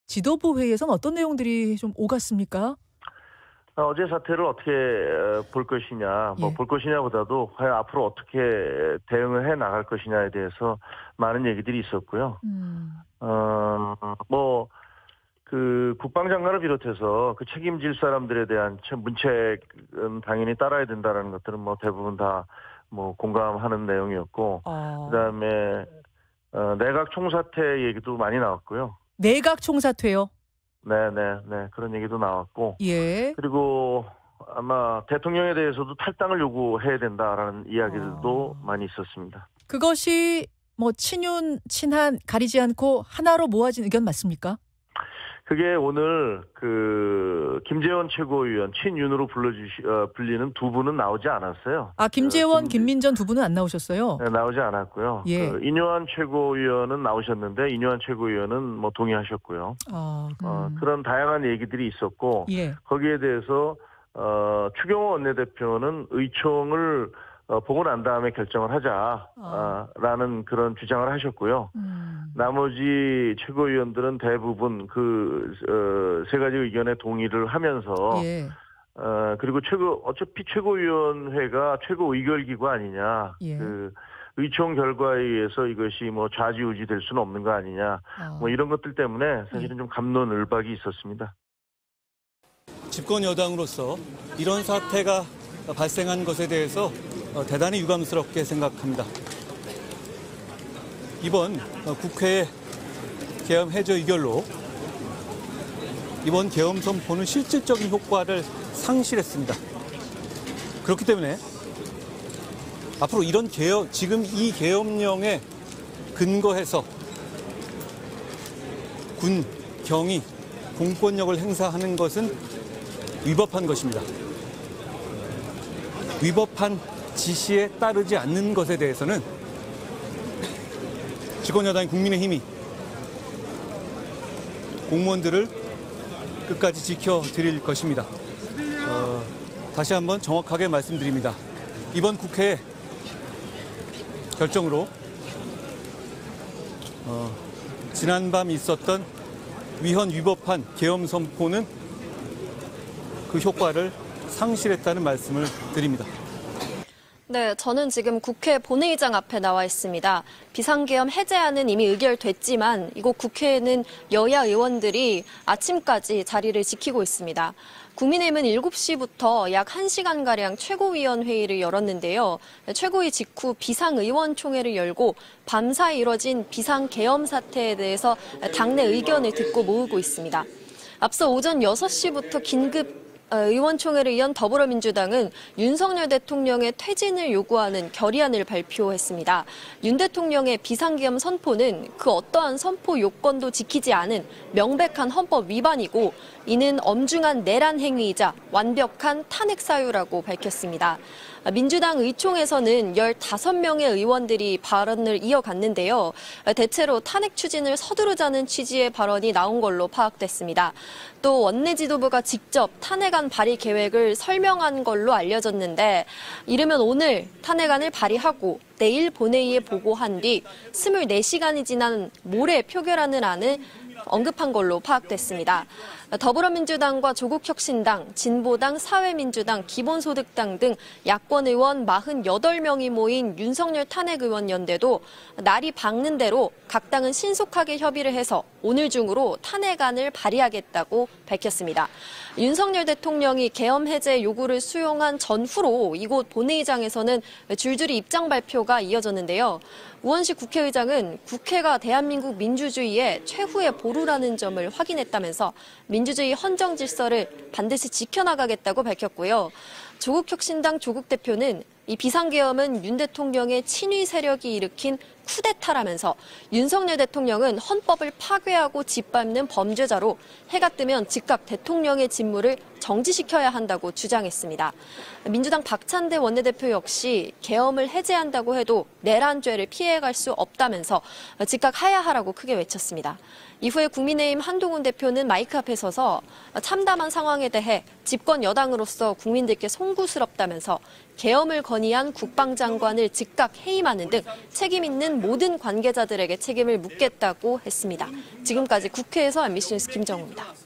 지도부 회의에서는 어떤 내용들이 좀 오갔습니까? 어제 사태를 어떻게 볼 것이냐, 예. 볼 것이냐보다도 과연 앞으로 어떻게 대응을 해 나갈 것이냐에 대해서 많은 얘기들이 있었고요. 국방장관을 비롯해서 그 책임질 사람들에 대한 문책은 당연히 따라야 된다라는 것들은 대부분 다 공감하는 내용이었고, 그다음에 내각 총사퇴 얘기도 많이 나왔고요. 내각 총사퇴요? 네. 그런 얘기도 나왔고. 예. 그리고 아마 대통령에 대해서도 탈당을 요구해야 된다라는 이야기들도 많이 있었습니다. 그것이 친윤, 친한 가리지 않고 하나로 모아진 의견 맞습니까? 그게 오늘 김재원 최고위원 친윤으로 불리는 두 분은 나오지 않았어요. 김재원, 김민전 두 분은 안 나오셨어요? 네, 나오지 않았고요. 예. 인요한 최고위원은 나오셨는데 인요한 최고위원은 동의하셨고요. 그런 다양한 얘기들이 있었고, 예. 거기에 대해서 추경호 원내대표는 의총을 보고 난 다음에 결정을 하자라는 그런 주장을 하셨고요. 나머지 최고위원들은 대부분 세 가지 의견에 동의를 하면서, 예. 그리고 어차피 최고위원회가 최고 의결기구 아니냐. 예. 의총 결과에 의해서 이것이 좌지우지 될 수는 없는 거 아니냐. 이런 것들 때문에 사실은 좀 갑론을박이 있었습니다. 집권 여당으로서 이런 사태가 발생한 것에 대해서 대단히 유감스럽게 생각합니다. 이번 국회의 계엄 해제 의결로 이번 계엄 선포는 실질적인 효과를 상실했습니다. 그렇기 때문에 앞으로 이런 지금 이 계엄령에 근거해서 군, 경이 공권력을 행사하는 것은 위법한 것입니다. 위법한 지시에 따르지 않는 것에 대해서는 집권여당인 국민의힘이 공무원들을 끝까지 지켜드릴 것입니다. 다시 한번 정확하게 말씀드립니다. 이번 국회의 결정으로 지난밤 있었던 위헌 위법한 계엄 선포는 그 효과를 상실했다는 말씀을 드립니다. 네, 저는 지금 국회 본회의장 앞에 나와 있습니다. 비상계엄 해제안은 이미 의결됐지만 이곳 국회에는 여야 의원들이 아침까지 자리를 지키고 있습니다. 국민의힘은 7시부터 약 1시간가량 최고위원회의를 열었는데요. 최고위 직후 비상의원총회를 열고 밤사이 이뤄진 비상계엄 사태에 대해서 당내 의견을 듣고 모으고 있습니다. 앞서 오전 6시부터 긴급 의원총회를 이은 더불어민주당은 윤석열 대통령의 퇴진을 요구하는 결의안을 발표했습니다. 윤 대통령의 비상계엄 선포는 그 어떠한 선포 요건도 지키지 않은 명백한 헌법 위반이고 이는 엄중한 내란 행위이자 완벽한 탄핵 사유라고 밝혔습니다. 민주당 의총에서는 15명의 의원들이 발언을 이어갔는데요. 대체로 탄핵 추진을 서두르자는 취지의 발언이 나온 걸로 파악됐습니다. 또 원내 지도부가 직접 탄핵안 발의 계획을 설명한 걸로 알려졌는데 이르면 오늘 탄핵안을 발의하고 내일 본회의에 보고한 뒤 24시간이 지난 모레 표결하는 안을 언급한 걸로 파악됐습니다. 더불어민주당과 조국혁신당, 진보당, 사회민주당, 기본소득당 등 야권 의원 48명이 모인 윤석열 탄핵의원연대도 날이 밝는 대로 각 당은 신속하게 협의를 해서 오늘 중으로 탄핵안을 발의하겠다고 밝혔습니다. 윤석열 대통령이 계엄 해제 요구를 수용한 전후로 이곳 본회의장에서는 줄줄이 입장 발표가 이어졌는데요. 우원식 국회의장은 국회가 대한민국 민주주의의 최후의 보루라는 점을 확인했다면서 민주주의 헌정 질서를 반드시 지켜나가겠다고 밝혔고요. 조국혁신당 조국 대표는 이 비상계엄은 윤 대통령의 친위 세력이 일으킨 쿠데타라면서 윤석열 대통령은 헌법을 파괴하고 짓밟는 범죄자로 해가 뜨면 즉각 대통령의 직무를 정지시켜야 한다고 주장했습니다. 민주당 박찬대 원내대표 역시 계엄을 해제한다고 해도 내란죄를 피해갈 수 없다면서 즉각 하야하라고 크게 외쳤습니다. 이후에 국민의힘 한동훈 대표는 마이크 앞에 서서 참담한 상황에 대해 집권 여당으로서 국민들께 송구스럽다면서 계엄을 건의한 국방장관을 즉각 해임하는 등 책임 있는 포함한 모든 관계자들에게 책임을 묻겠다고 했습니다. 지금까지 국회에서 MBC 뉴스 김정우입니다.